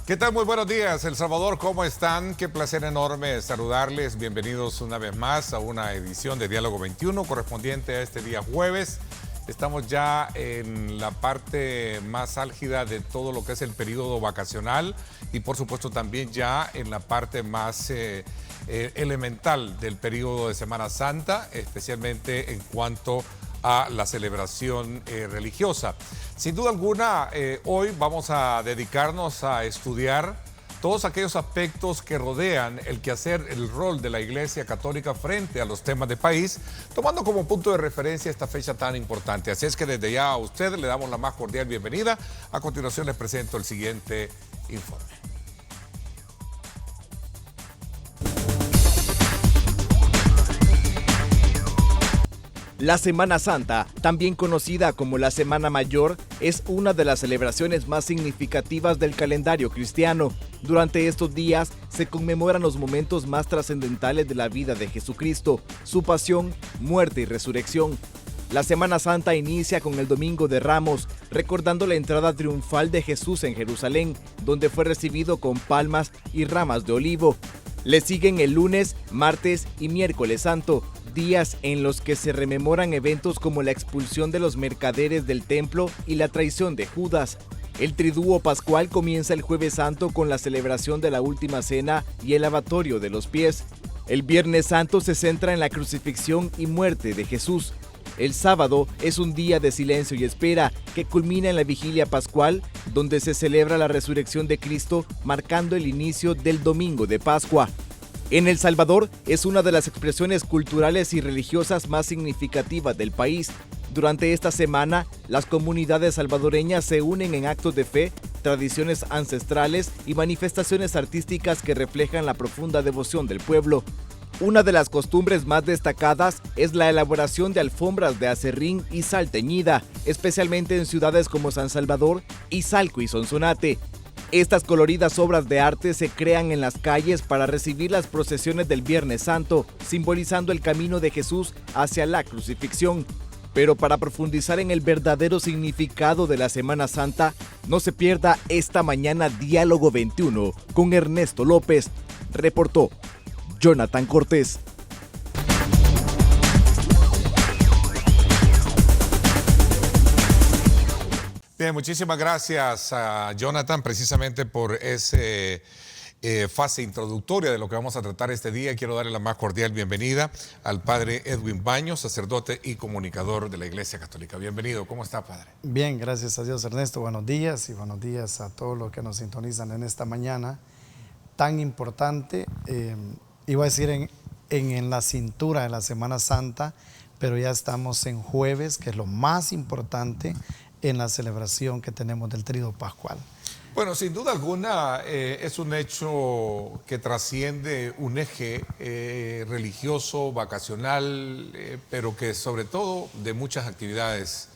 ¿Qué tal? Muy buenos días, El Salvador, ¿cómo están? Qué placer enorme saludarles. Bienvenidos una vez más a una edición de Diálogo 21 correspondiente a este día jueves. Estamos ya en la parte más álgida de todo lo que es el periodo vacacional y por supuesto también ya en la parte más elemental del periodo de Semana Santa, especialmente en cuanto a la celebración religiosa. Sin duda alguna, hoy vamos a dedicarnos a estudiar todos aquellos aspectos que rodean el quehacer, el rol de la Iglesia Católica frente a los temas de país, tomando como punto de referencia esta fecha tan importante. Así es que desde ya a usted le damos la más cordial bienvenida. A continuación les presento el siguiente informe. La Semana Santa, también conocida como la Semana Mayor, es una de las celebraciones más significativas del calendario cristiano. Durante estos días se conmemoran los momentos más trascendentales de la vida de Jesucristo, su pasión, muerte y resurrección. La Semana Santa inicia con el Domingo de Ramos, recordando la entrada triunfal de Jesús en Jerusalén, donde fue recibido con palmas y ramas de olivo. Le siguen el lunes, martes y miércoles santo, días en los que se rememoran eventos como la expulsión de los mercaderes del templo y la traición de Judas. El triduo pascual comienza el jueves santo con la celebración de la última cena y el lavatorio de los pies. El viernes santo se centra en la crucifixión y muerte de Jesús. El sábado es un día de silencio y espera que culmina en la vigilia pascual, donde se celebra la resurrección de Cristo, marcando el inicio del domingo de Pascua. En El Salvador es una de las expresiones culturales y religiosas más significativas del país. Durante esta semana, las comunidades salvadoreñas se unen en actos de fe, tradiciones ancestrales y manifestaciones artísticas que reflejan la profunda devoción del pueblo. Una de las costumbres más destacadas es la elaboración de alfombras de aserrín y sal teñida, especialmente en ciudades como San Salvador, Izalco y Sonsonate. Estas coloridas obras de arte se crean en las calles para recibir las procesiones del Viernes Santo, simbolizando el camino de Jesús hacia la crucifixión. Pero para profundizar en el verdadero significado de la Semana Santa, no se pierda esta mañana Diálogo 21 con Ernesto López. Reportó Jonathan Cortés. Bien, muchísimas gracias a Jonathan precisamente por esa fase introductoria de lo que vamos a tratar este día. Quiero darle la más cordial bienvenida al padre Edwin Baños, sacerdote y comunicador de la Iglesia Católica. Bienvenido, ¿cómo está, padre? Bien, gracias a Dios, Ernesto. Buenos días y buenos días a todos los que nos sintonizan en esta mañana tan importante. Iba a decir en la cintura de la Semana Santa, pero ya estamos en jueves, que es lo más importante en la celebración que tenemos del Tríodo Pascual. Bueno, sin duda alguna es un hecho que trasciende un eje religioso, vacacional, pero que sobre todo de muchas actividades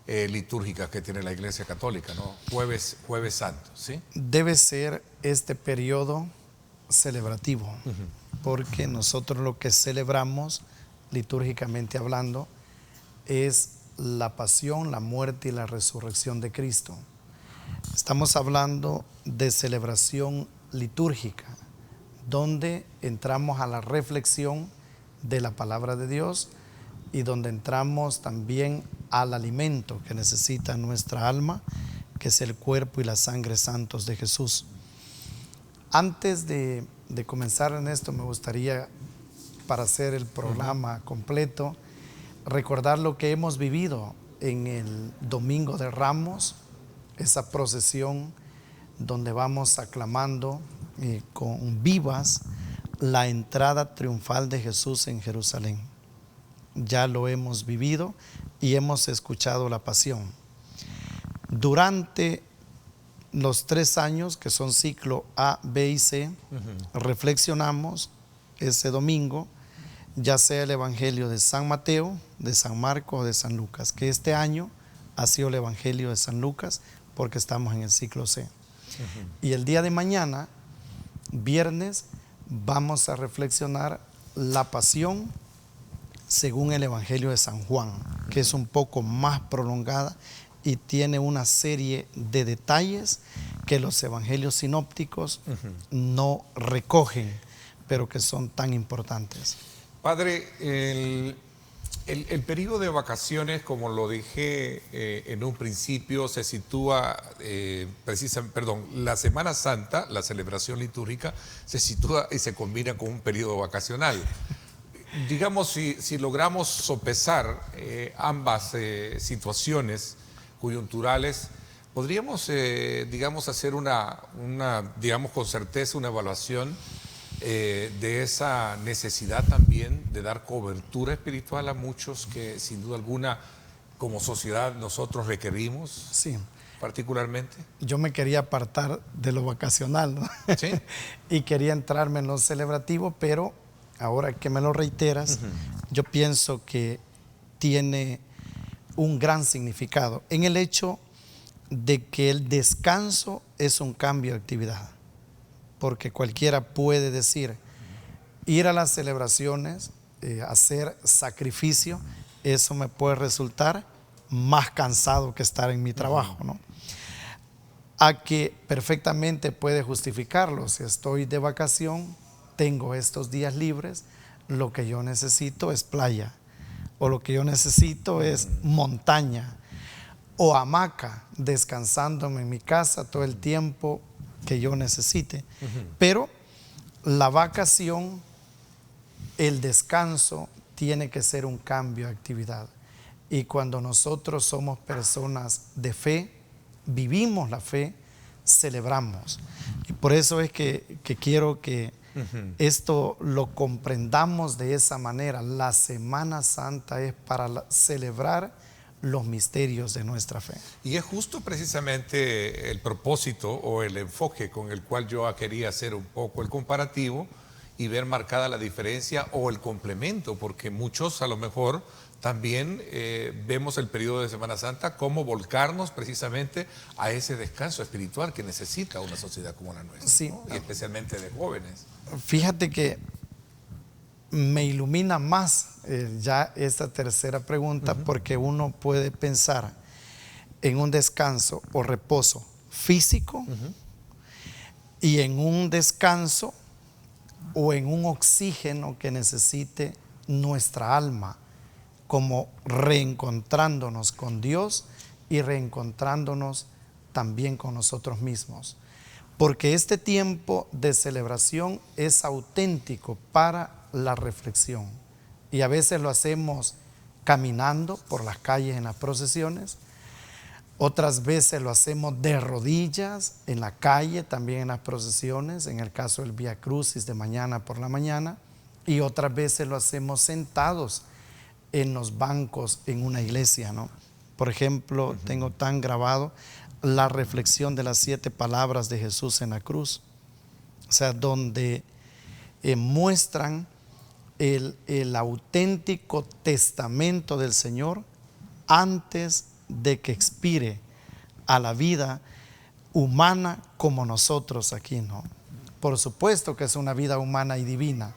litúrgicas que tiene la Iglesia Católica, ¿no? Jueves Santo, ¿sí? Debe ser este periodo celebrativo, porque nosotros lo que celebramos, litúrgicamente hablando, es la pasión, la muerte y la resurrección de Cristo. Estamos hablando de celebración litúrgica, donde entramos a la reflexión de la palabra de Dios y donde entramos también al alimento que necesita nuestra alma, que es el cuerpo y la sangre santos de Jesús. Antes de comenzar en esto, me gustaría, para hacer el programa completo, recordar lo que hemos vivido en el Domingo de Ramos, esa procesión donde vamos aclamando con vivas la entrada triunfal de Jesús en Jerusalén. Ya lo hemos vivido y hemos escuchado la pasión. Durante los 3 años, que son ciclo A, B y C, reflexionamos ese domingo, ya sea el Evangelio de San Mateo, de San Marcos o de San Lucas, que este año ha sido el Evangelio de San Lucas porque estamos en el ciclo C. Y el día de mañana, viernes, vamos a reflexionar la pasión según el Evangelio de San Juan, que es un poco más prolongada y tiene una serie de detalles que los evangelios sinópticos no recogen, pero que son tan importantes. Padre, el periodo de vacaciones, como lo dije en un principio, se sitúa, la Semana Santa, la celebración litúrgica, se sitúa y se combina con un periodo vacacional. Digamos, si logramos sopesar ambas situaciones coyunturales, podríamos, hacer digamos, con certeza una evaluación de esa necesidad también de dar cobertura espiritual a muchos que sin duda alguna como sociedad nosotros requerimos. Sí. Particularmente. Yo me quería apartar de lo vacacional, ¿no? Sí. Y quería entrarme en lo celebrativo, pero ahora que me lo reiteras, yo pienso que tiene un gran significado en el hecho de que el descanso es un cambio de actividad. Porque cualquiera puede decir, ir a las celebraciones, hacer sacrificio, eso me puede resultar más cansado que estar en mi trabajo, ¿no? A que perfectamente puede justificarlo. Si estoy de vacación, tengo estos días libres, lo que yo necesito es playa, o lo que yo necesito es montaña, o hamaca, descansándome en mi casa todo el tiempo que yo necesite. Pero la vacación, el descanso, tiene que ser un cambio de actividad. Y cuando nosotros somos personas de fe, vivimos la fe, celebramos. Y por eso es que quiero que esto lo comprendamos de esa manera. La Semana Santa es para celebrar los misterios de nuestra fe. Y es justo precisamente el propósito o el enfoque con el cual yo quería hacer un poco el comparativo y ver marcada la diferencia o el complemento, porque muchos a lo mejor también vemos el periodo de Semana Santa como volcarnos precisamente a ese descanso espiritual que necesita una sociedad como la nuestra, sí, ¿no? Y especialmente de jóvenes. Fíjate que me ilumina más ya esta tercera pregunta, porque uno puede pensar en un descanso o reposo físico y en un descanso o en un oxígeno que necesite nuestra alma, como reencontrándonos con Dios y reencontrándonos también con nosotros mismos. Porque este tiempo de celebración es auténtico para la reflexión. Y a veces lo hacemos caminando por las calles en las procesiones, otras veces lo hacemos de rodillas en la calle, también en las procesiones, en el caso del Vía Crucis de mañana por la mañana, y otras veces lo hacemos sentados en los bancos en una iglesia, ¿no? Por ejemplo, tengo tan grabado la reflexión de las 7 palabras de Jesús en la cruz, o sea, donde muestran el auténtico testamento del Señor antes de que expire a la vida humana como nosotros aquí, ¿no? Por supuesto que es una vida humana y divina,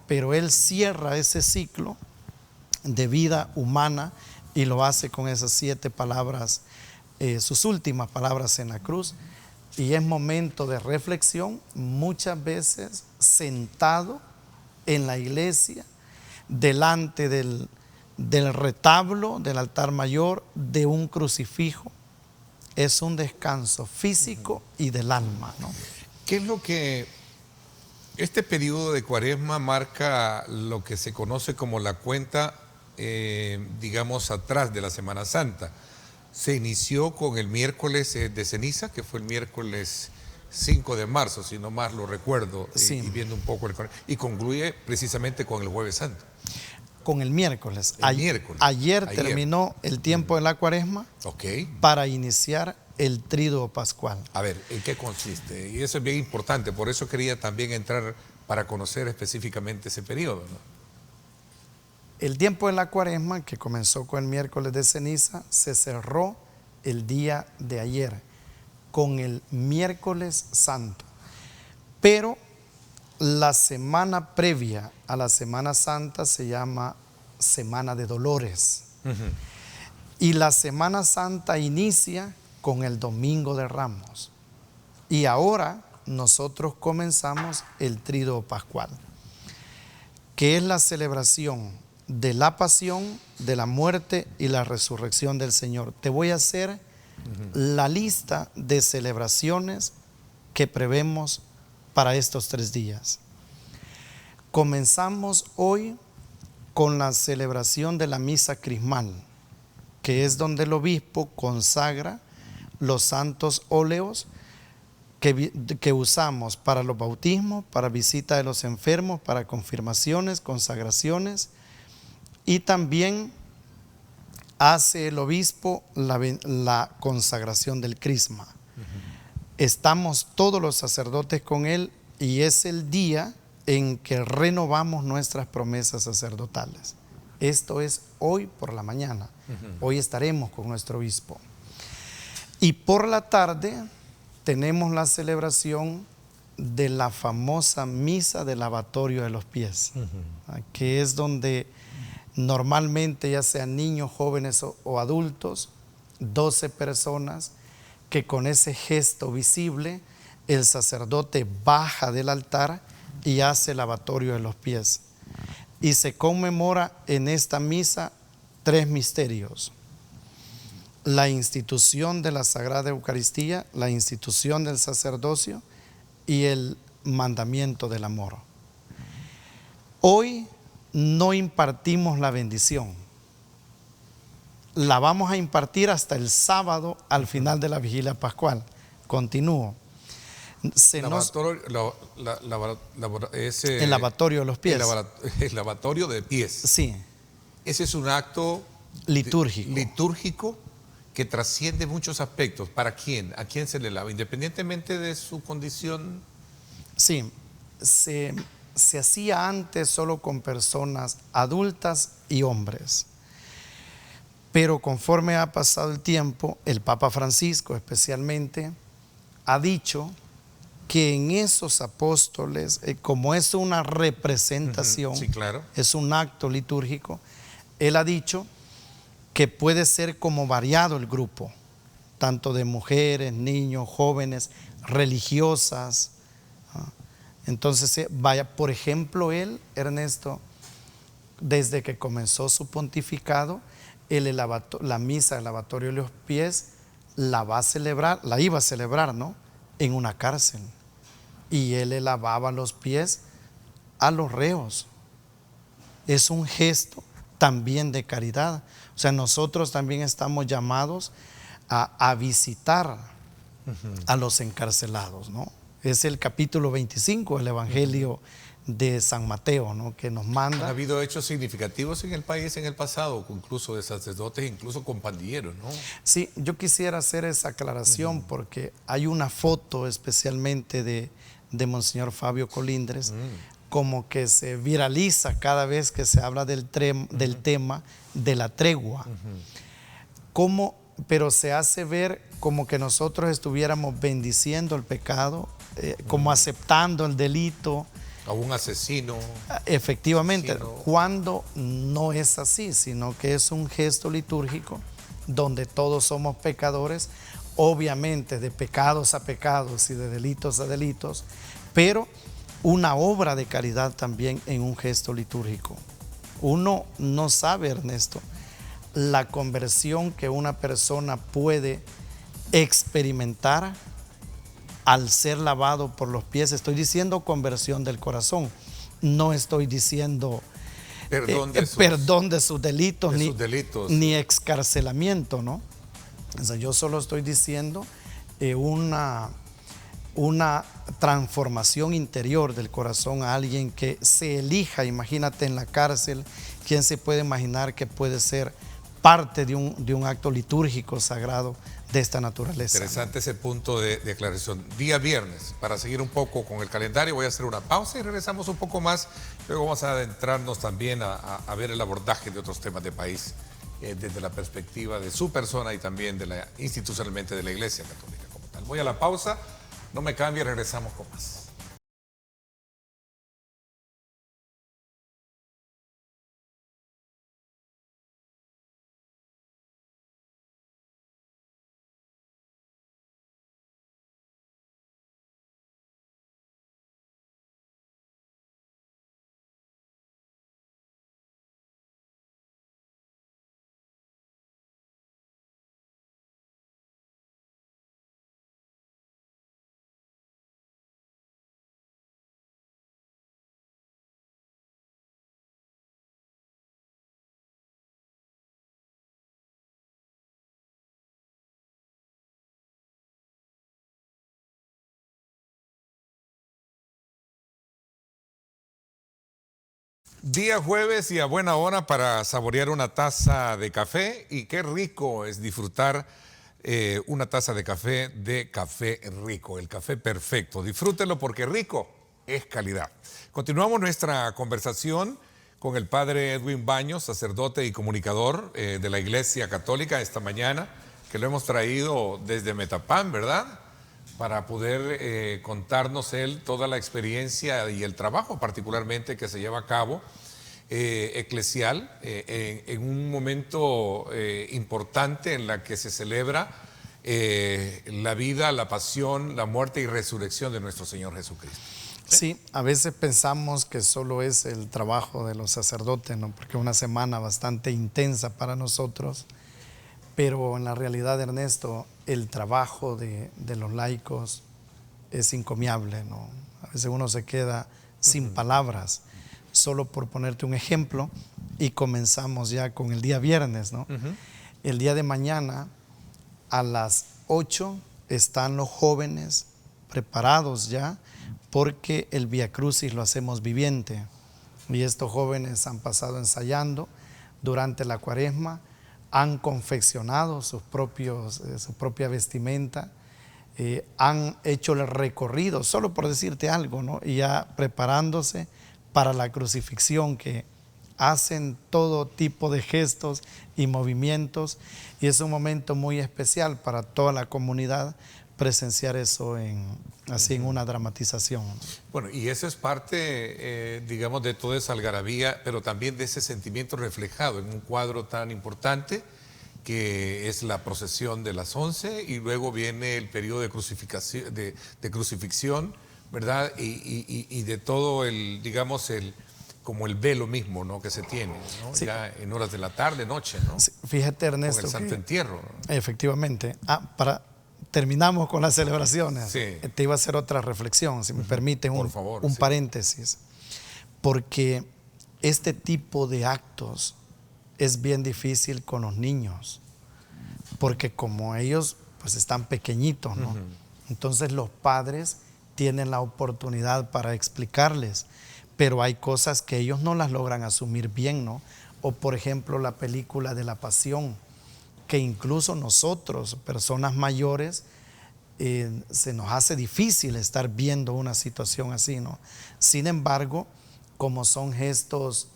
pero Él cierra ese ciclo de vida humana y lo hace con esas 7 palabras, sus últimas palabras en la cruz. Y es momento de reflexión, muchas veces sentado en la iglesia, delante del retablo, del altar mayor, de un crucifijo. Es un descanso físico y del alma, ¿no? ¿Qué es lo que este periodo de Cuaresma marca? Lo que se conoce como la cuenta, digamos, atrás de la Semana Santa. Se inició con el miércoles de ceniza, que fue el miércoles 5 de marzo, si no más lo recuerdo, sí. Y viendo un poco y concluye precisamente con el Jueves Santo. Con el miércoles. Miércoles. Ayer terminó el tiempo de la Cuaresma, para iniciar el Tríduo Pascual. A ver, ¿en qué consiste? Y eso es bien importante, por eso quería también entrar para conocer específicamente ese periodo, ¿no? El tiempo de la Cuaresma, que comenzó con el miércoles de ceniza, se cerró el día de ayer con el miércoles santo. Pero la semana previa a la Semana Santa se llama Semana de Dolores. Y la Semana Santa inicia con el Domingo de Ramos. Y ahora nosotros comenzamos el Tríodo Pascual, que es la celebración de la pasión, de la muerte y la resurrección del Señor. Te voy a hacer la lista de celebraciones que prevemos para estos 3 días. Comenzamos hoy con la celebración de la misa crismal, que es donde el obispo consagra los santos óleos que usamos para los bautismos, para visita de los enfermos, para confirmaciones, consagraciones, y también hace el obispo la consagración del crisma. Estamos todos los sacerdotes con él y es el día en que renovamos nuestras promesas sacerdotales. Esto es hoy por la mañana. Hoy estaremos con nuestro obispo. Y por la tarde tenemos la celebración de la famosa misa del lavatorio de los pies, que es donde normalmente, ya sean niños, jóvenes o adultos, 12 personas, que con ese gesto visible el sacerdote baja del altar y hace el lavatorio de los pies. Y se conmemora en esta misa 3 misterios: la institución de la Sagrada Eucaristía, la institución del sacerdocio y el mandamiento del amor. Hoy no impartimos la bendición. La vamos a impartir hasta el sábado al final de la vigilia pascual. Continúo. El lavatorio de los pies. El lavatorio de pies. Sí. Ese es un acto litúrgico que trasciende muchos aspectos. ¿Para quién? ¿A quién se le lava? Independientemente de su condición. Sí, se hacía antes solo con personas adultas y hombres. Pero conforme ha pasado el tiempo, el Papa Francisco especialmente ha dicho que en esos apóstoles, como es una representación, sí, claro, es un acto litúrgico, él ha dicho que puede ser como variado el grupo, tanto de mujeres, niños, jóvenes, religiosas. Entonces, vaya, por ejemplo, él, Ernesto, desde que comenzó su pontificado, la misa del lavatorio de los pies la iba a celebrar, ¿no?, en una cárcel. Y él le lavaba los pies a los reos. Es un gesto también de caridad. O sea, nosotros también estamos llamados a visitar a los encarcelados, ¿no? Es el capítulo 25 del Evangelio de San Mateo, ¿no?, que nos manda. Ha habido hechos significativos en el país en el pasado, incluso de sacerdotes, incluso con pandilleros, ¿no? Sí, yo quisiera hacer esa aclaración porque hay una foto especialmente de Monseñor Fabio Colindres, como que se viraliza cada vez que se habla del tema de la tregua. Pero se hace ver como que nosotros estuviéramos bendiciendo el pecado, como aceptando el delito. A un asesino. Efectivamente, cuando no es así, sino que es un gesto litúrgico donde todos somos pecadores, obviamente de pecados a pecados y de delitos a delitos, pero una obra de caridad también en un gesto litúrgico. Uno no sabe, Ernesto, la conversión que una persona puede experimentar al ser lavado por los pies. Estoy diciendo conversión del corazón, no estoy diciendo perdón de sus delitos, ni excarcelamiento, ¿no? O sea, yo solo estoy diciendo una transformación interior del corazón a alguien que se elija. Imagínate en la cárcel, ¿quién se puede imaginar que puede ser parte de un acto litúrgico sagrado de esta naturaleza? Interesante ese punto de aclaración. Día viernes, para seguir un poco con el calendario, voy a hacer una pausa y regresamos un poco más. Luego vamos a adentrarnos también a ver el abordaje de otros temas de país desde la perspectiva de su persona y también institucionalmente de la Iglesia Católica como tal. Voy a la pausa, no me cambie, regresamos con más. Día jueves y a buena hora para saborear una taza de café, y qué rico es disfrutar una taza de Café Rico, el café perfecto. Disfrútenlo porque rico es calidad. Continuamos nuestra conversación con el padre Edwin Baños, sacerdote y comunicador de la Iglesia Católica esta mañana, que lo hemos traído desde Metapán, ¿verdad?, para poder contarnos él toda la experiencia y el trabajo particularmente que se lleva a cabo eclesial en un momento importante en la que se celebra la vida, la pasión, la muerte y resurrección de nuestro Señor Jesucristo. Sí, a veces pensamos que solo es el trabajo de los sacerdotes, ¿no? Porque es una semana bastante intensa para nosotros. Pero en la realidad, Ernesto, el trabajo de los laicos es encomiable, ¿no? A veces uno se queda sin palabras, solo por ponerte un ejemplo, y comenzamos ya con el día viernes, ¿no? El día de mañana a las 8 están los jóvenes preparados ya, porque el Vía Crucis lo hacemos viviente. Y estos jóvenes han pasado ensayando durante la Cuaresma, han confeccionado su propia vestimenta, han hecho el recorrido, solo por decirte algo, ¿no? Y ya preparándose para la crucifixión, que hacen todo tipo de gestos y movimientos, y es un momento muy especial para toda la comunidad presenciar eso en una dramatización. Bueno, y eso es parte, digamos, de toda esa algarabía, pero también de ese sentimiento reflejado en un cuadro tan importante que es la procesión de las 11, y luego viene el periodo de crucifixión, ¿verdad? Y de todo el, digamos, como el velo mismo, ¿no?, que se tiene, ¿no? Sí. Ya en horas de la tarde, noche, ¿no? Sí, fíjate, Ernesto, con el Santo Entierro, ¿no? Efectivamente. Terminamos con las celebraciones. Sí. Te iba a hacer otra reflexión, si me permites, por favor, un sí. paréntesis. Porque este tipo de actos es bien difícil con los niños, porque como ellos pues están pequeñitos, ¿no? Entonces los padres tienen la oportunidad para explicarles, pero hay cosas que ellos no las logran asumir bien, ¿no? O por ejemplo la película de la Pasión, que incluso nosotros, personas mayores, se nos hace difícil estar viendo una situación así, ¿no? Sin embargo, como son gestos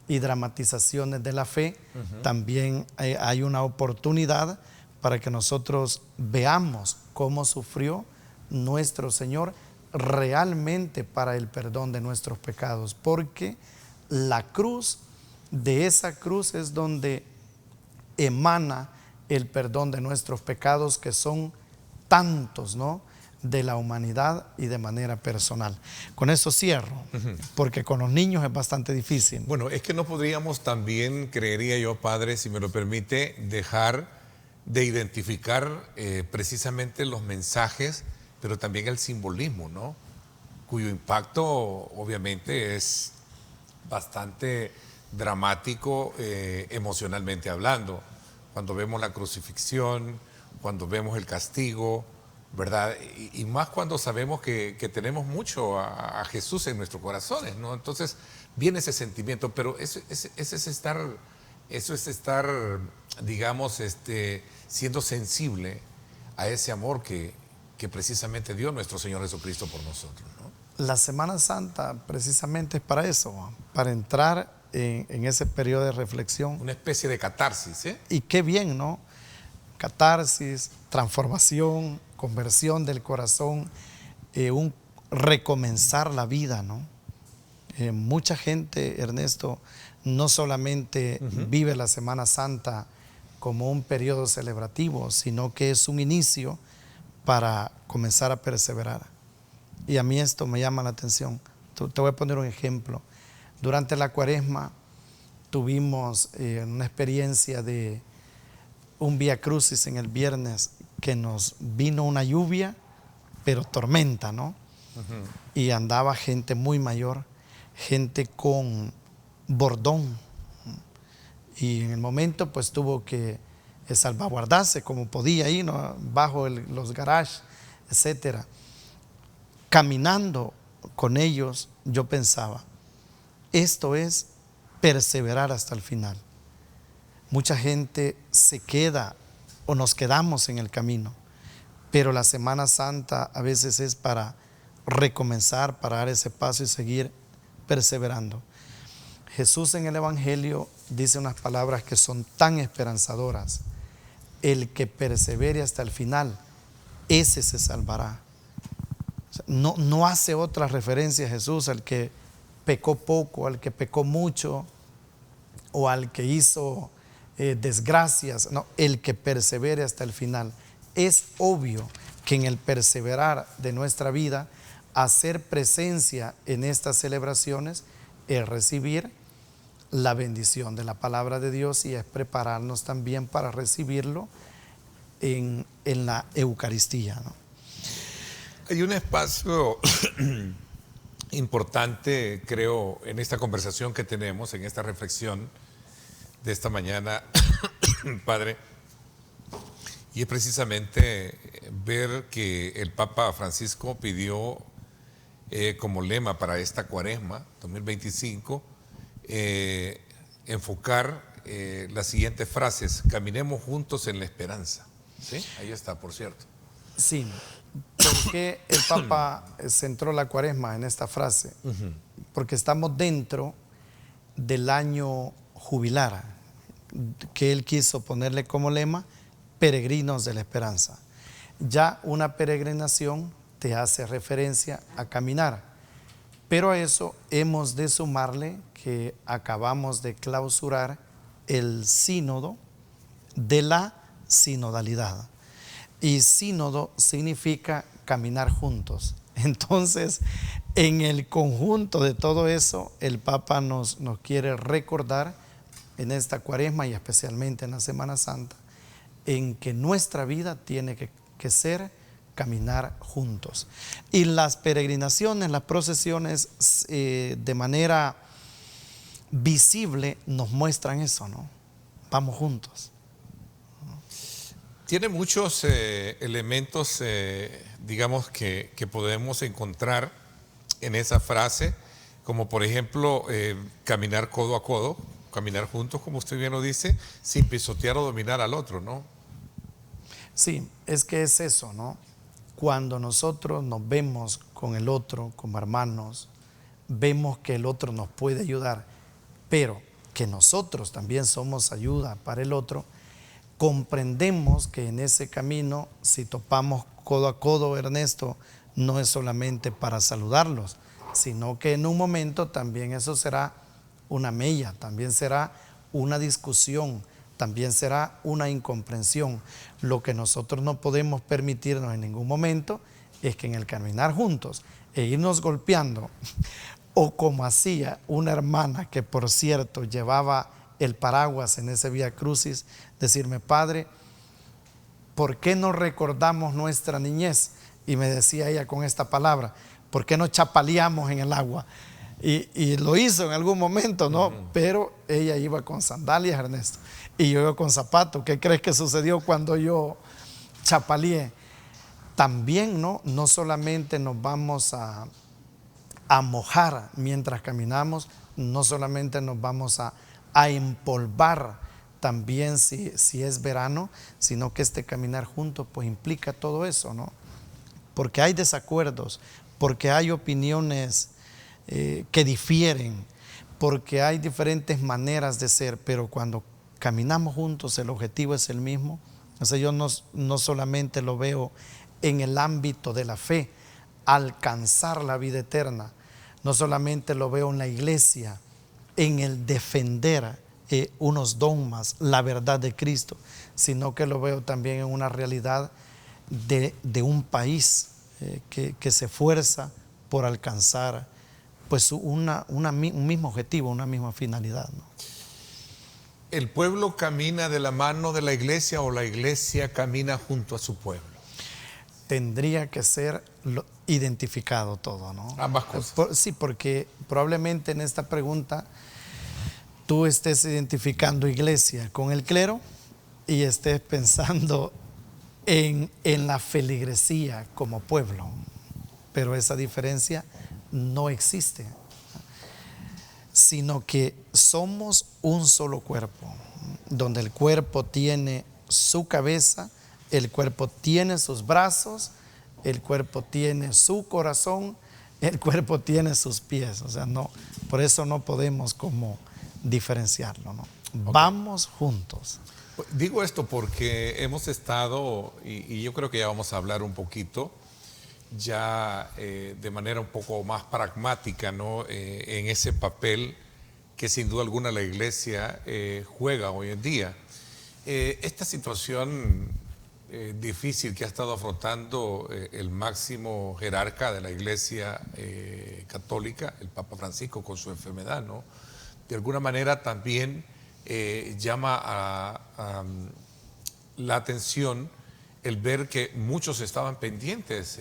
y dramatizaciones de la fe, también hay una oportunidad para que nosotros veamos cómo sufrió nuestro Señor realmente para el perdón de nuestros pecados, porque la cruz, de esa cruz es donde emana el perdón de nuestros pecados, que son tantos, ¿no?, de la humanidad y de manera personal. Con eso cierro, porque con los niños es bastante difícil. Bueno, es que no podríamos también, creería yo, padre, si me lo permite, dejar de identificar precisamente los mensajes, pero también el simbolismo, ¿no?, cuyo impacto obviamente es bastante dramático emocionalmente hablando. Cuando vemos la crucifixión, cuando vemos el castigo, ¿verdad? Y más cuando sabemos que tenemos mucho a Jesús en nuestros corazones, ¿no? Entonces viene ese sentimiento, pero eso es estar, digamos, siendo sensible a ese amor que precisamente dio nuestro Señor Jesucristo por nosotros, ¿no? La Semana Santa precisamente es para eso, para entrar en ese periodo de reflexión. Una especie de catarsis, ¿eh? Y qué bien, ¿no? Catarsis, transformación, conversión del corazón, un recomenzar la vida, ¿no? Mucha gente, Ernesto, no solamente vive la Semana Santa como un periodo celebrativo, sino que es un inicio para comenzar a perseverar. Y a mí esto me llama la atención. Te voy a poner un ejemplo. Durante la Cuaresma tuvimos una experiencia de un Vía Crucis en el viernes, que nos vino una lluvia, pero tormenta, ¿no? Y andaba gente muy mayor, gente con bordón. Y en el momento pues tuvo que salvaguardarse como podía ahí, ¿no?, bajo los garages, etcétera. Caminando con ellos, yo pensaba, esto es perseverar hasta el final. Mucha gente se queda o nos quedamos en el camino, pero la Semana Santa a veces es para recomenzar, para dar ese paso y seguir perseverando. Jesús en el Evangelio dice unas palabras que son tan esperanzadoras: el que persevere hasta el final, ese se salvará. O sea, no hace otra referencia a Jesús al que pecó poco, al que pecó mucho o al que hizo desgracias. No, el que persevere hasta el final. Es obvio que en el perseverar de nuestra vida, hacer presencia en estas celebraciones es recibir la bendición de la palabra de Dios y es prepararnos también para recibirlo en la Eucaristía, ¿no? Hay un espacio importante, creo, en esta conversación que tenemos, en esta reflexión de esta mañana, Padre, y es precisamente ver que el Papa Francisco pidió como lema para esta Cuaresma 2025 enfocar las siguientes frases: caminemos juntos en la esperanza. ¿Sí? Ahí está, por cierto. Sí, porque el Papa centró la Cuaresma en esta frase, porque estamos dentro del año jubilar, que él quiso ponerle como lema: peregrinos de la esperanza. Ya una peregrinación te hace referencia a caminar, pero a eso hemos de sumarle que acabamos de clausurar el sínodo de la sinodalidad, y sínodo significa caminar juntos. Entonces, en el conjunto de todo eso, el Papa nos quiere recordar en esta Cuaresma y especialmente en la Semana Santa, en que nuestra vida tiene que ser caminar juntos. Y las peregrinaciones, las procesiones, de manera visible nos muestran eso, ¿no? Vamos juntos. Tiene muchos elementos, digamos, que podemos encontrar en esa frase, como por ejemplo caminar codo a codo, caminar juntos, como usted bien lo dice, sin pisotear o dominar al otro, ¿no? Sí, es que es eso, ¿no? Cuando nosotros nos vemos con el otro como hermanos, vemos que el otro nos puede ayudar, pero que nosotros también somos ayuda para el otro, comprendemos que en ese camino, si topamos codo a codo, Ernesto, no es solamente para saludarlos, sino que en un momento también eso será una mella, también será una discusión, también será una incomprensión. Lo que nosotros no podemos permitirnos en ningún momento es que en el caminar juntos e irnos golpeando, o como hacía una hermana que por cierto llevaba el paraguas en ese Vía Crucis, decirme: padre, ¿por qué no recordamos nuestra niñez? Y me decía ella con esta palabra: ¿por qué no chapaleamos en el agua? Y lo hizo en algún momento, ¿no? Pero ella iba con sandalias, Ernesto, y yo iba con zapatos. ¿Qué crees que sucedió cuando yo chapaleé? También, no solamente nos vamos a mojar mientras caminamos, no solamente nos vamos a empolvar también si es verano, sino que este caminar juntos pues implica todo eso, ¿no? Porque hay desacuerdos, porque hay opiniones que difieren, porque hay diferentes maneras de ser, pero cuando caminamos juntos el objetivo es el mismo. O sea, yo no solamente lo veo en el ámbito de la fe, alcanzar la vida eterna, no solamente lo veo en la iglesia, en el defender unos dogmas, la verdad de Cristo, sino que lo veo también en una realidad de un país que se esfuerza por alcanzar pues un mismo objetivo, una misma finalidad, ¿no? ¿El pueblo camina de la mano de la iglesia o la iglesia camina junto a su pueblo? Tendría que ser identificado todo, ¿no? Ambas cosas. Sí, porque probablemente en esta pregunta tú estés identificando iglesia con el clero y estés pensando en la feligresía como pueblo, pero esa diferencia no existe. sino que somos un solo cuerpo, donde el cuerpo tiene su cabeza, el cuerpo tiene sus brazos, el cuerpo tiene su corazón, el cuerpo tiene sus pies. O sea, no, por eso no podemos como diferenciarlo, ¿no? Okay. Vamos juntos. Digo esto porque hemos estado, y yo creo que ya vamos a hablar un poquito, ya de manera un poco más pragmática, ¿no? En ese papel que sin duda alguna la Iglesia juega hoy en día. Esta situación difícil que ha estado afrontando el máximo jerarca de la Iglesia católica, el Papa Francisco, con su enfermedad, ¿no? De alguna manera también llama a la atención el ver que muchos estaban pendientes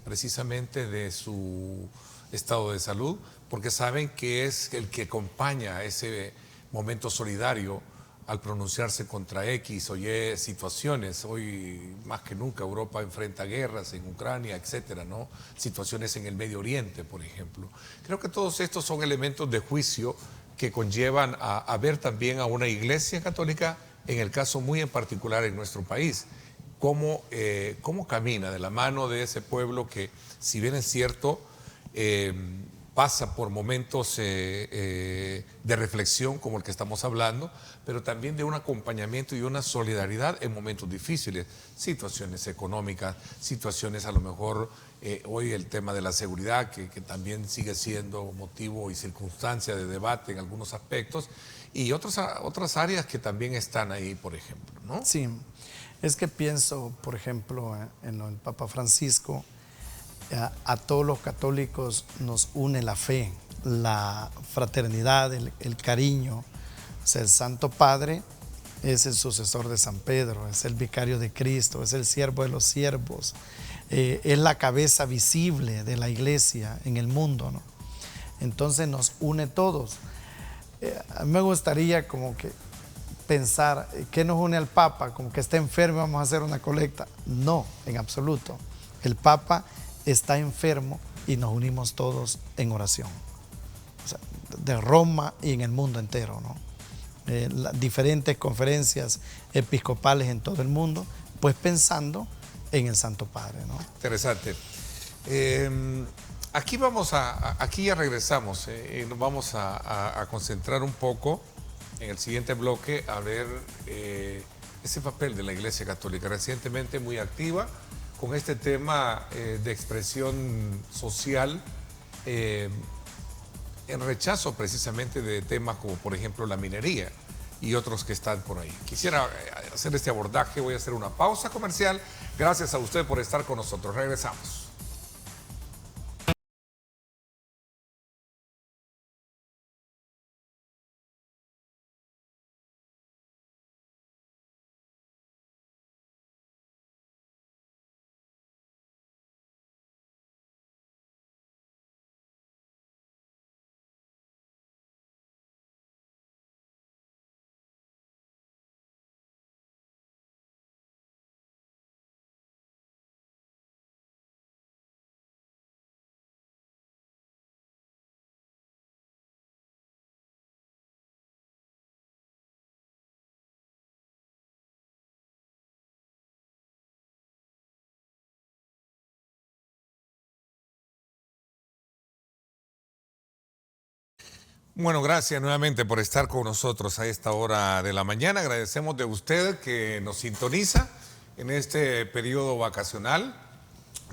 precisamente de su estado de salud, porque saben que es el que acompaña ese momento solidario al pronunciarse contra X o Y situaciones. Hoy más que nunca Europa enfrenta guerras en Ucrania, etcétera, ¿no? Situaciones en el Medio Oriente, por ejemplo. Creo que todos estos son elementos de juicio que conllevan a ver también a una Iglesia católica, en el caso muy en particular en nuestro país, cómo camina de la mano de ese pueblo que, si bien es cierto, pasa por momentos de reflexión como el que estamos hablando, pero también de un acompañamiento y una solidaridad en momentos difíciles, situaciones económicas, situaciones a lo mejor, hoy el tema de la seguridad, que también sigue siendo motivo y circunstancia de debate en algunos aspectos, y otras áreas que también están ahí, por ejemplo, ¿no? Sí, es que pienso, por ejemplo, en el Papa Francisco. A todos los católicos nos une la fe, la fraternidad, el cariño. O sea, el Santo Padre es el sucesor de San Pedro, es el vicario de Cristo, es el siervo de los siervos, es la cabeza visible de la Iglesia en el mundo, ¿no? Entonces nos une todos. A mí me gustaría como que pensar, ¿qué nos une al Papa? Como que está enfermo, vamos a hacer una colecta. No, en absoluto. El Papa está enfermo y nos unimos todos en oración. O sea, de Roma y en el mundo entero, ¿no? Las diferentes conferencias episcopales en todo el mundo, pues pensando en el Santo Padre, ¿no? Interesante. Aquí ya regresamos, nos vamos a concentrar un poco en el siguiente bloque a ver ese papel de la Iglesia Católica, recientemente muy activa con este tema de expresión social en rechazo precisamente de temas como por ejemplo la minería y otros que están por ahí. Quisiera hacer este abordaje, voy a hacer una pausa comercial. Gracias a usted por estar con nosotros. Regresamos. Bueno, gracias nuevamente por estar con nosotros a esta hora de la mañana. Agradecemos de usted que nos sintoniza en este periodo vacacional.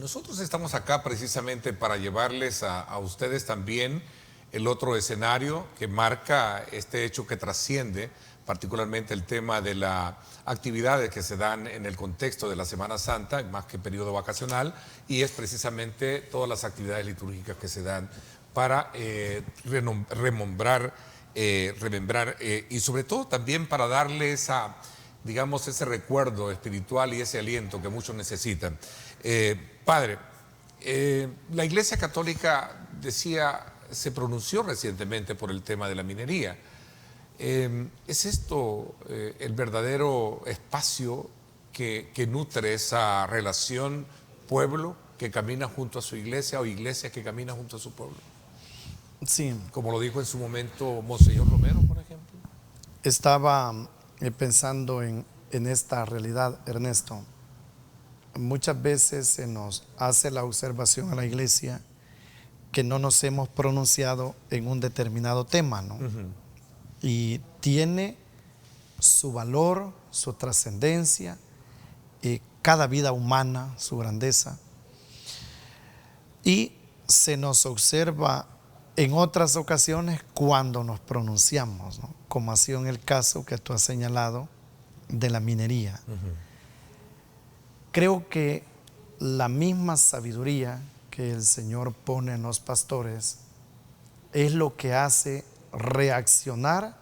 Nosotros estamos acá precisamente para llevarles a ustedes también el otro escenario que marca este hecho que trasciende, particularmente el tema de las actividades que se dan en el contexto de la Semana Santa, más que periodo vacacional, y es precisamente todas las actividades litúrgicas que se dan para remembrar y sobre todo también para darle digamos, ese recuerdo espiritual y ese aliento que muchos necesitan. Padre, la Iglesia Católica se pronunció recientemente por el tema de la minería. ¿Es esto el verdadero espacio que nutre esa relación pueblo que camina junto a su iglesia o iglesia que camina junto a su pueblo? Sí, como lo dijo en su momento Monseñor Romero, por ejemplo. estaba pensando en esta realidad, Ernesto. Muchas veces se nos hace la observación a la iglesia que no nos hemos pronunciado en un determinado tema, ¿no? Y tiene su valor, su trascendencia, cada vida humana, su grandeza. Y se nos observa en otras ocasiones cuando nos pronunciamos, ¿no? Como ha sido en el caso que tú has señalado de la minería. Creo que la misma sabiduría que el Señor pone en los pastores es lo que hace reaccionar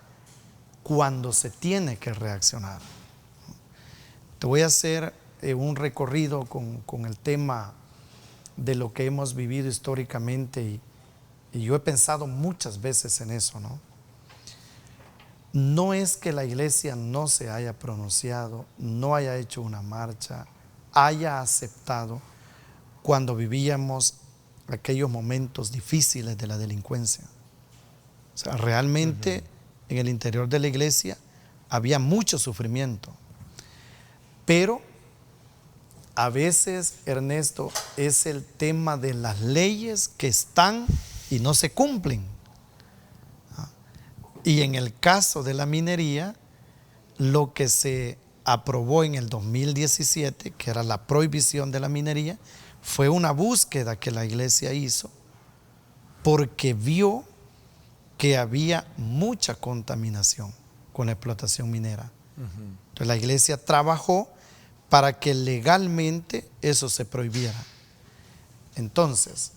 cuando se tiene que reaccionar. Te voy a hacer un recorrido con el tema de lo que hemos vivido históricamente y yo he pensado muchas veces en eso, ¿no? No es que la iglesia no se haya pronunciado, no haya hecho una marcha, haya aceptado cuando vivíamos aquellos momentos difíciles de la delincuencia. O sea, realmente en el interior de la iglesia había mucho sufrimiento. Pero a veces, Ernesto, es el tema de las leyes que están y no se cumplen. Y en el caso de la minería, lo que se aprobó en el 2017, que era la prohibición de la minería, fue una búsqueda que la iglesia hizo porque vio que había mucha contaminación con la explotación minera. Entonces la iglesia trabajó para que legalmente eso se prohibiera. Entonces,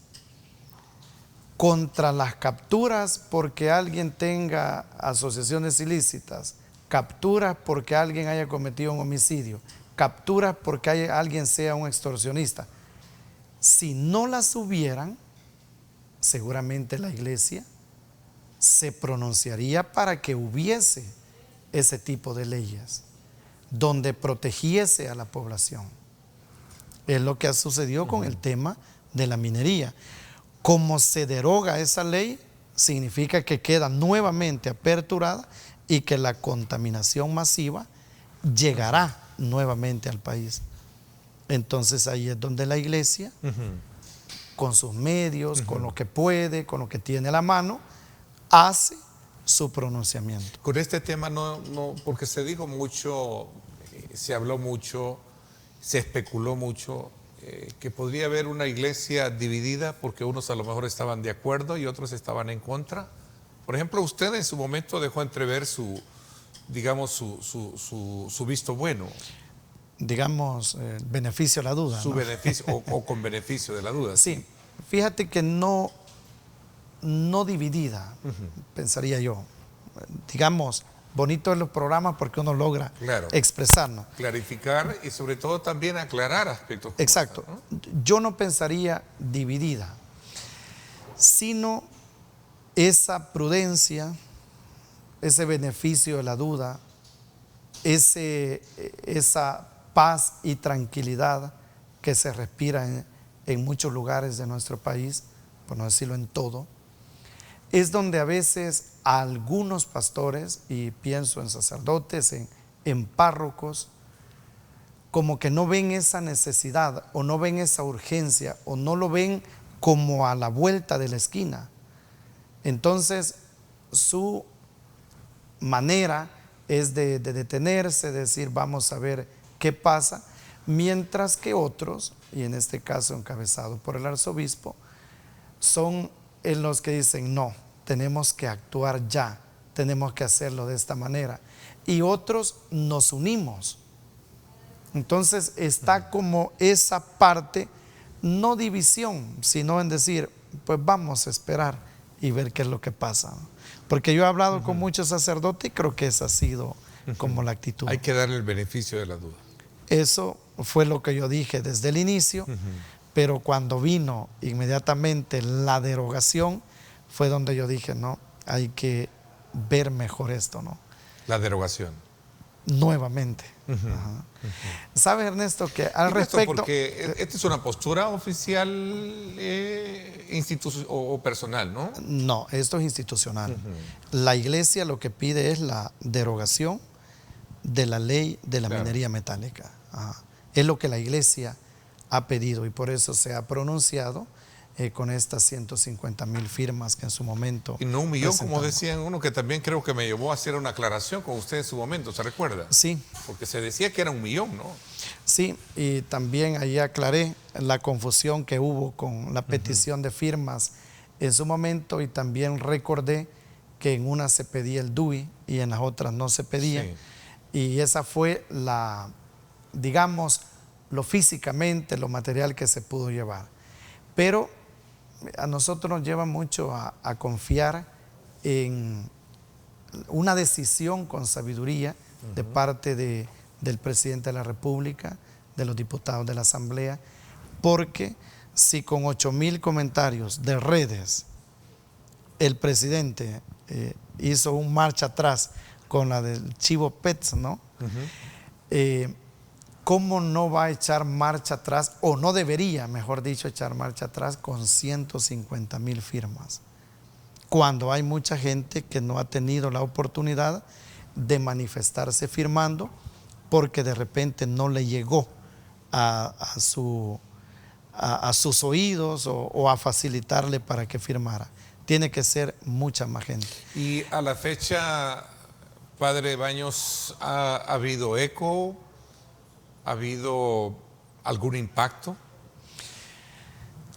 contra las capturas porque alguien tenga asociaciones ilícitas, capturas porque alguien haya cometido un homicidio, capturas porque alguien sea un extorsionista, si no las hubieran, seguramente la iglesia se pronunciaría para que hubiese ese tipo de leyes donde protegiese a la población. Es lo que ha sucedido con el tema de la minería. Como se deroga esa ley, significa que queda nuevamente aperturada y que la contaminación masiva llegará nuevamente al país. Entonces ahí es donde la iglesia, con sus medios, con lo que puede, con lo que tiene a la mano, hace su pronunciamiento. Con este tema no, porque se dijo mucho, se habló mucho, se especuló mucho, que podría haber una iglesia dividida porque unos a lo mejor estaban de acuerdo y otros estaban en contra. Por ejemplo, usted en su momento dejó entrever su visto bueno. Digamos, beneficio a la duda. Su ¿no? beneficio, o con beneficio de la duda. Sí, fíjate que no dividida, pensaría yo. Digamos, bonito en los programas porque uno logra expresarnos. Clarificar y sobre todo también aclarar aspectos. Exacto. Como esta, ¿no? Yo no pensaría dividida, sino esa prudencia, ese beneficio de la duda, esa paz y tranquilidad que se respira en muchos lugares de nuestro país, por no decirlo en todo, es donde a veces a algunos pastores, y pienso en sacerdotes, en párrocos, como que no ven esa necesidad o no ven esa urgencia o no lo ven como a la vuelta de la esquina. Entonces su manera es de detenerse, de decir vamos a ver qué pasa, mientras que otros, y en este caso encabezado por el arzobispo, son en los que dicen no, tenemos que actuar ya, tenemos que hacerlo de esta manera, y otros nos unimos. Entonces está como esa parte, no división, sino en decir pues vamos a esperar y ver qué es lo que pasa, porque yo he hablado con muchos sacerdotes y creo que esa ha sido como la actitud. Hay que darle el beneficio de la duda. Eso fue lo que yo dije desde el inicio, pero cuando vino inmediatamente la derogación fue donde yo dije no, hay que ver mejor esto, ¿no? La derogación. Nuevamente. ¿Sabes, Ernesto, que al respecto? Porque esta es una postura oficial o personal, ¿no? No, esto es institucional. La iglesia lo que pide es la derogación de la ley de la minería metálica. Ajá. Es lo que la iglesia ha pedido y por eso se ha pronunciado con estas 150,000 firmas que en su momento... Y no 1,000,000, como presentamos. decían uno, que también creo que me llevó a hacer una aclaración con usted en su momento, ¿se recuerda? Sí. Porque se decía que era 1,000,000, ¿no? Sí, y también ahí aclaré la confusión que hubo con la petición de firmas en su momento y también recordé que en una se pedía el DUI y en las otras no se pedía. Sí. Y esa fue la, digamos, lo físicamente, lo material que se pudo llevar. Pero a nosotros nos lleva mucho a confiar en una decisión con sabiduría de parte del presidente de la República, de los diputados de la Asamblea, porque si con 8,000 comentarios de redes el presidente hizo un marcha atrás con la del Chivo Pets, ¿no? ¿Cómo no va a echar marcha atrás, o no debería, mejor dicho, echar marcha atrás con 150,000 firmas? Cuando hay mucha gente que no ha tenido la oportunidad de manifestarse firmando porque de repente no le llegó a sus oídos o a facilitarle para que firmara. Tiene que ser mucha más gente. Y a la fecha, padre Baños, ¿ha habido eco? ¿Ha habido algún impacto?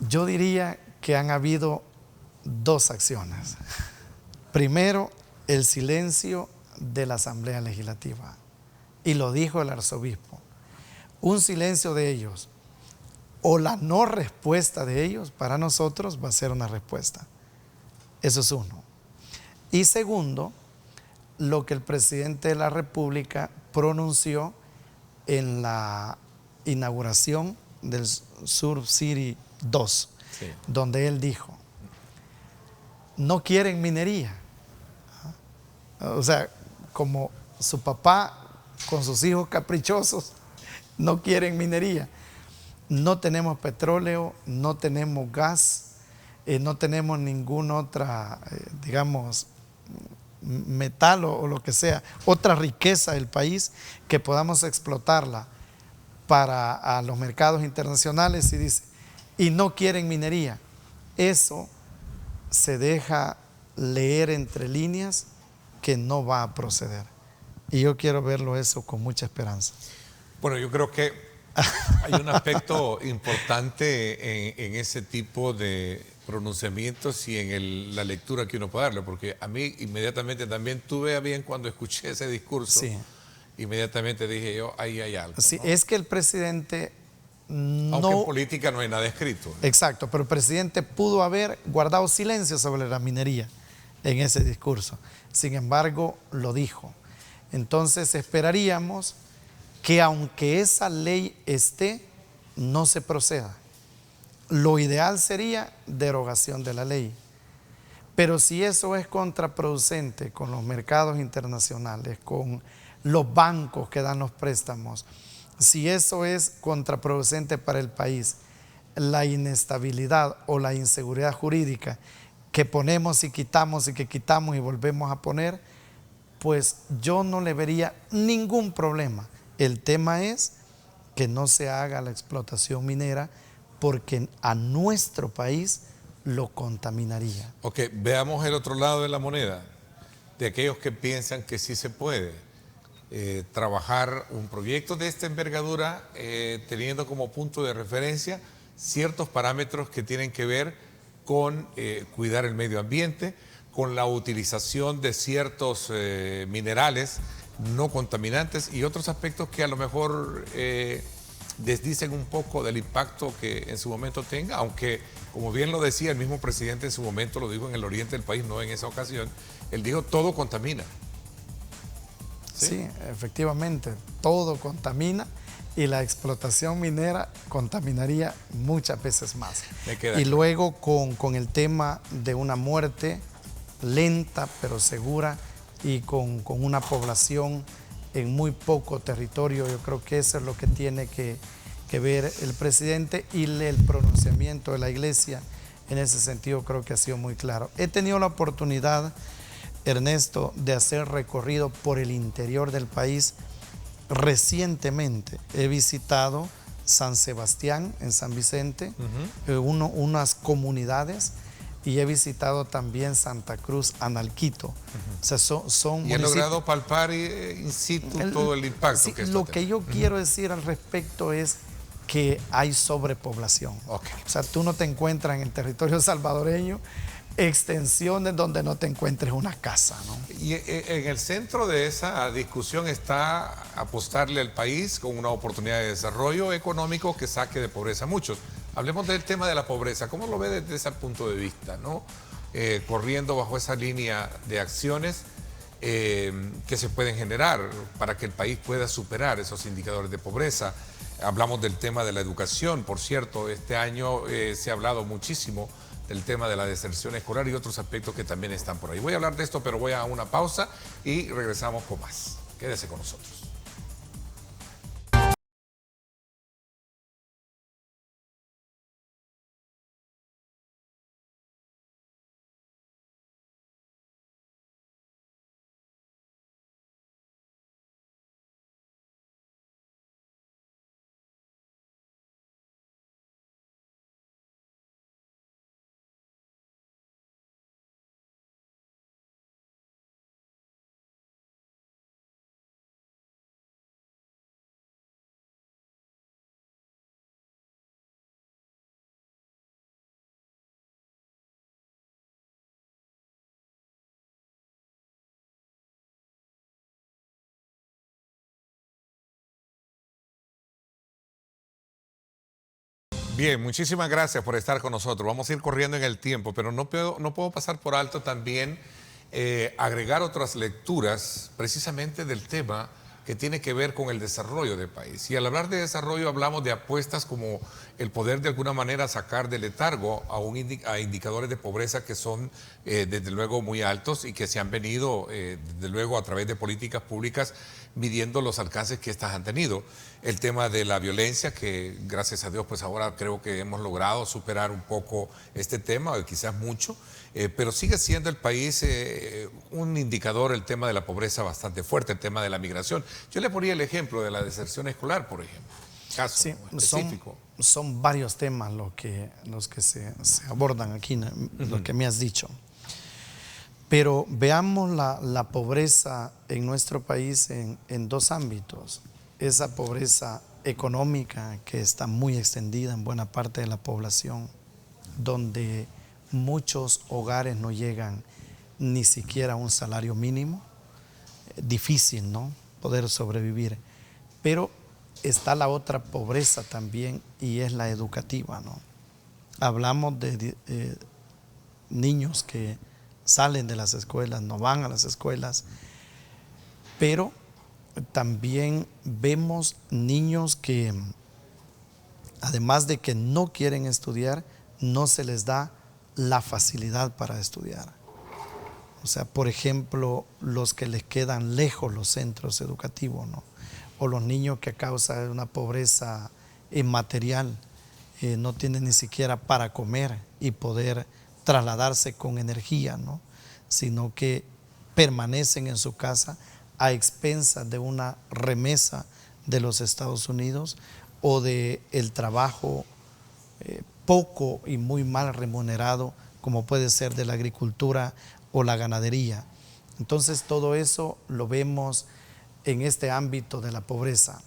Yo diría que han habido dos acciones. Primero, el silencio de la Asamblea Legislativa. Y lo dijo el arzobispo. Un silencio de ellos o la no respuesta de ellos para nosotros va a ser una respuesta. Eso es uno. Y segundo, lo que el presidente de la República pronunció en la inauguración del Sur City 2, Sí. donde él dijo, no quieren minería. O sea, como su papá con sus hijos caprichosos, no quieren minería. No tenemos petróleo, no tenemos gas, no tenemos ninguna otra, digamos, metal o lo que sea, otra riqueza del país que podamos explotarla para a los mercados internacionales, y dice, y no quieren minería. Eso se deja leer entre líneas que no va a proceder. Y yo quiero verlo eso con mucha esperanza. Bueno, yo creo que hay un aspecto importante en ese tipo de pronunciamientos y en la lectura que uno puede darle, porque a mí inmediatamente también tuve a bien cuando escuché ese discurso, Sí. Inmediatamente dije yo, ahí hay algo. Sí, ¿no? es que el presidente Aunque en no... política no hay nada escrito. Exacto, pero el presidente pudo haber guardado silencio sobre la minería en ese discurso. Sin embargo, lo dijo. Entonces esperaríamos que aunque esa ley esté, no se proceda. Lo ideal sería derogación de la ley. Pero si eso es contraproducente con los mercados internacionales, con los bancos que dan los préstamos, si eso es contraproducente para el país, la inestabilidad o la inseguridad jurídica que ponemos y que quitamos y volvemos a poner, pues yo no le vería ningún problema. El tema es que no se haga la explotación minera porque a nuestro país lo contaminaría. Ok, veamos el otro lado de la moneda, de aquellos que piensan que sí se puede trabajar un proyecto de esta envergadura teniendo como punto de referencia ciertos parámetros que tienen que ver con cuidar el medio ambiente, con la utilización de ciertos minerales no contaminantes y otros aspectos que a lo mejor desdicen un poco del impacto que en su momento tenga, aunque como bien lo decía el mismo presidente en su momento, lo dijo en el oriente del país, no en esa ocasión, él dijo todo contamina. Sí, efectivamente, todo contamina y la explotación minera contaminaría muchas veces más. Me queda Y claro. luego con el tema de una muerte lenta pero segura y con una población en muy poco territorio, yo creo que eso es lo que tiene que ver el presidente y el pronunciamiento de la iglesia En ese sentido creo que ha sido muy claro. He tenido la oportunidad, Ernesto, de hacer recorrido por el interior del país. Recientemente he visitado San Sebastián en San Vicente, unas comunidades, y he visitado también Santa Cruz, Analquito. O sea, son y he logrado palpar in situ todo el impacto sí, que esto lo que yo quiero decir al respecto es que hay sobrepoblación. Okay. O sea, tú no te encuentras en el territorio salvadoreño extensiones donde no te encuentres una casa, ¿no? Y en el centro de esa discusión está apostarle al país con una oportunidad de desarrollo económico que saque de pobreza a muchos. Hablemos del tema de la pobreza. ¿Cómo lo ve desde ese punto de vista, ¿no? Corriendo bajo esa línea de acciones que se pueden generar para que el país pueda superar esos indicadores de pobreza. Hablamos del tema de la educación, por cierto, este año se ha hablado muchísimo del tema de la deserción escolar y otros aspectos que también están por ahí. Voy a hablar de esto, pero voy a una pausa y regresamos con más. Quédese con nosotros. Bien, muchísimas gracias por estar con nosotros. Vamos a ir corriendo en el tiempo, pero no puedo pasar por alto también agregar otras lecturas precisamente del tema que tiene que ver con el desarrollo del país. Y al hablar de desarrollo hablamos de apuestas como el poder de alguna manera sacar del letargo a indicadores de pobreza que son desde luego muy altos y que se han venido desde luego a través de políticas públicas midiendo los alcances que estas han tenido. El tema de la violencia, que gracias a Dios pues ahora creo que hemos logrado superar un poco este tema, o quizás mucho, pero sigue siendo el país un indicador, el tema de la pobreza bastante fuerte, el tema de la migración. Yo le ponía el ejemplo de la deserción escolar, por ejemplo, caso sí, específico. Son varios temas los que se abordan aquí, lo que me has dicho. Pero veamos la pobreza en nuestro país en dos ámbitos. Esa pobreza económica que está muy extendida en buena parte de la población, donde muchos hogares no llegan ni siquiera a un salario mínimo. Difícil, ¿no?, poder sobrevivir. Pero está la otra pobreza también, y es la educativa, ¿no? Hablamos de niños que salen de las escuelas, no van a las escuelas, pero también vemos niños que, además de que no quieren estudiar, no se les da la facilidad para estudiar. O sea, por ejemplo, los que les quedan lejos los centros educativos, ¿no? O los niños que a causa de una pobreza material no tienen ni siquiera para comer y poder trasladarse con energía, ¿no?, sino que permanecen en su casa a expensas de una remesa de los Estados Unidos o de el trabajo poco y muy mal remunerado, como puede ser de la agricultura o la ganadería. Entonces todo eso lo vemos en este ámbito de la pobreza.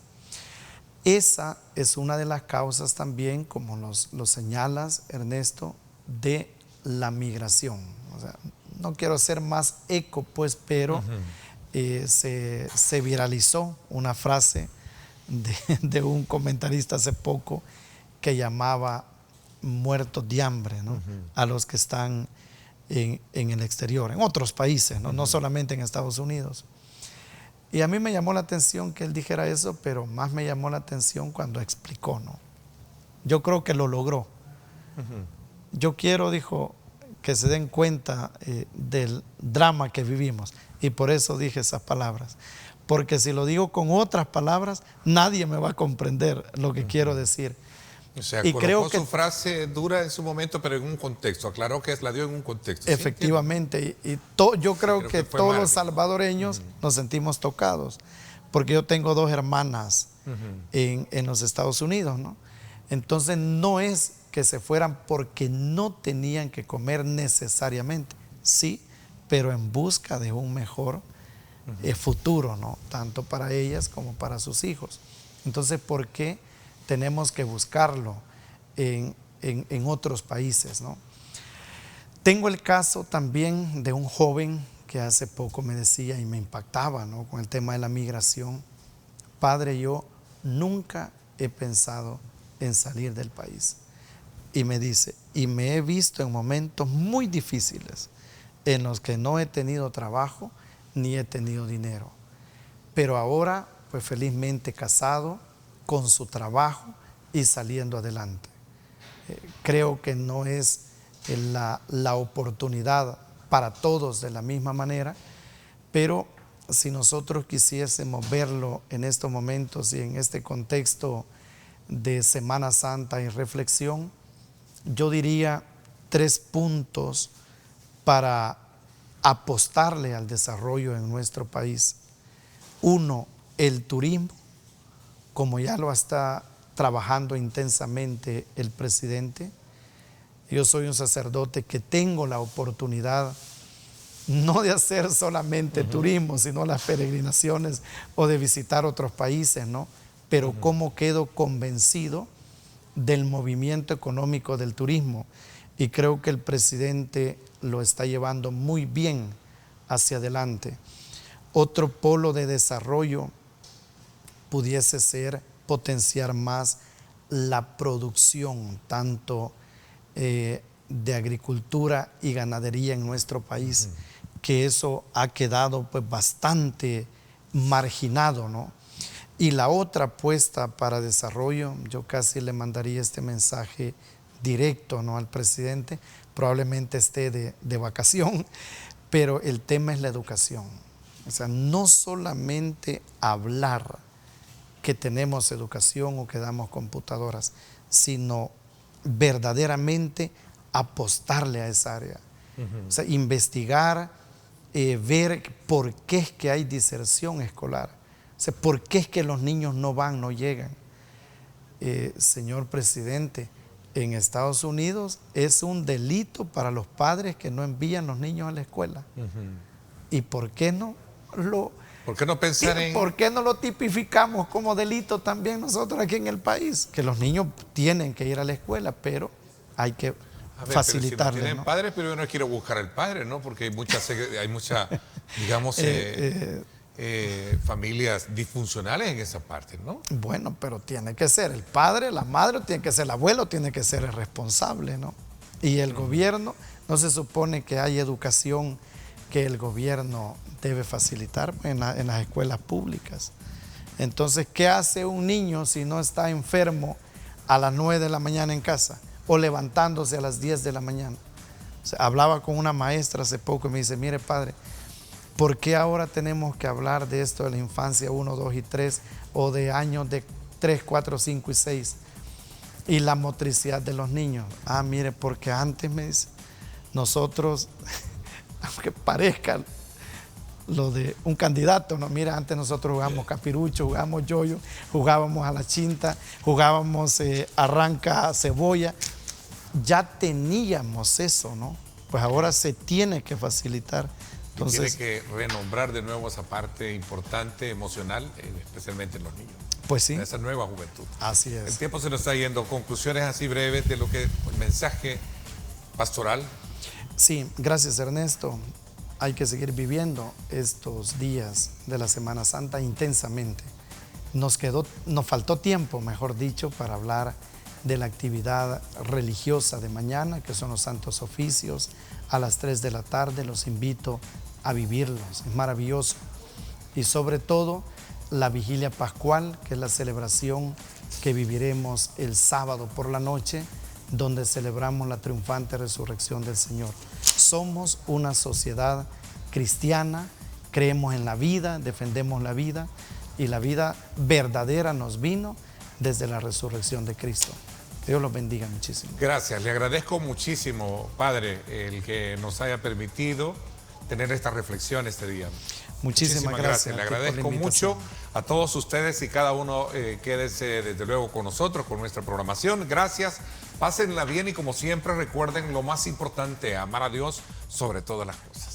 Esa es una de las causas también, como lo señalas, Ernesto, de la migración. O sea, no quiero hacer más eco, pues, pero se viralizó una frase de un comentarista hace poco que llamaba muertos de hambre, ¿no?, a los que están en el exterior, en otros países, ¿no?, no solamente en Estados Unidos. Y a mí me llamó la atención que él dijera eso, pero más me llamó la atención cuando explicó, ¿no? Yo creo que lo logró. Yo quiero, dijo, que se den cuenta del drama que vivimos, y por eso dije esas palabras, porque si lo digo con otras palabras nadie me va a comprender lo que quiero decir. O sea, y colocó creo que su frase dura en su momento, pero en un contexto. Aclaró que la dio en un contexto. efectivamente, yo creo que fue todos Marvin. los salvadoreños nos sentimos tocados, porque yo tengo 2 hermanas en los Estados Unidos, ¿no? Entonces no es que se fueran porque no tenían que comer necesariamente, sí, pero en busca de un mejor futuro, ¿no? Tanto para ellas como para sus hijos. Entonces, ¿por qué tenemos que buscarlo en otros países, ¿no? Tengo el caso también de un joven que hace poco me decía y me impactaba, ¿no?, con el tema de la migración: padre, yo nunca he pensado en salir del país. Y me dice, y me he visto en momentos muy difíciles en los que no he tenido trabajo ni he tenido dinero. Pero ahora, pues felizmente casado, con su trabajo y saliendo adelante. Creo que no es la oportunidad para todos de la misma manera, pero si nosotros quisiésemos verlo en estos momentos y en este contexto de Semana Santa y reflexión, yo diría 3 puntos para apostarle al desarrollo en nuestro país. 1, el turismo, como ya lo está trabajando intensamente el presidente. Yo soy un sacerdote que tengo la oportunidad no de hacer solamente turismo, sino las peregrinaciones o de visitar otros países, ¿no? Pero cómo quedo convencido del movimiento económico del turismo, y creo que el presidente lo está llevando muy bien hacia adelante. Otro polo de desarrollo pudiese ser potenciar más la producción, tanto de agricultura y ganadería en nuestro país, que eso ha quedado pues bastante marginado, ¿no? Y la otra apuesta para desarrollo, yo casi le mandaría este mensaje directo, ¿no?, al presidente, probablemente esté de vacación, pero el tema es la educación. O sea, no solamente hablar que tenemos educación o que damos computadoras, sino verdaderamente apostarle a esa área. O sea, investigar, ver por qué es que hay diserción escolar, o sea, por qué es que los niños no van, no llegan. Señor presidente, en Estados Unidos es un delito para los padres que no envían los niños a la escuela. ¿Y por qué no lo... ¿Por qué no pensar en...? ¿Por qué no lo tipificamos como delito también nosotros aquí en el país? Que los niños tienen que ir a la escuela, pero hay que facilitarles. Pero si no tienen padres, pero yo no quiero buscar al padre, ¿no? Porque hay mucha digamos, familias disfuncionales en esa parte, ¿no? Bueno, pero tiene que ser el padre, la madre, tiene que ser el abuelo, tiene que ser el responsable, ¿no? Y el gobierno, no se supone que hay educación que el gobierno debe facilitar en las escuelas públicas. Entonces, ¿qué hace un niño si no está enfermo a las 9 de la mañana en casa o levantándose a las 10 de la mañana? O sea, hablaba con una maestra hace poco y me dice, mire padre, ¿por qué ahora tenemos que hablar de esto de la infancia 1, 2 y 3 o de años de 3, 4, 5 y 6 y la motricidad de los niños? Ah, mire, porque antes, me dice, nosotros, aunque parezca lo de un candidato, no, mira, antes nosotros jugábamos capirucho, jugábamos yoyo, jugábamos a la chinta, jugábamos arranca cebolla, ya teníamos eso, ¿no? Pues ahora se tiene que facilitar. Entonces, tiene que renombrar de nuevo esa parte importante, emocional, especialmente en los niños. Pues sí. Esa nueva juventud. Así es. El tiempo se nos está yendo. Conclusiones así breves de lo que el mensaje pastoral. Sí, gracias Ernesto. Hay que seguir viviendo estos días de la Semana Santa intensamente. Nos faltó tiempo, mejor dicho, para hablar de la actividad religiosa de mañana, que son los Santos Oficios, a las 3 de la tarde. Los invito a vivirlos, es maravilloso. Y sobre todo, la Vigilia Pascual, que es la celebración que viviremos el sábado por la noche, donde celebramos la triunfante resurrección del Señor. Somos una sociedad cristiana, creemos en la vida, defendemos la vida, y la vida verdadera nos vino desde la resurrección de Cristo. Dios los bendiga muchísimo. Gracias, le agradezco muchísimo, Padre, el que nos haya permitido tener esta reflexión este día. Muchísimas gracias. Le agradezco mucho a todos ustedes y cada uno quédese desde luego con nosotros, con nuestra programación. Gracias, pásenla bien y como siempre recuerden lo más importante, amar a Dios sobre todas las cosas.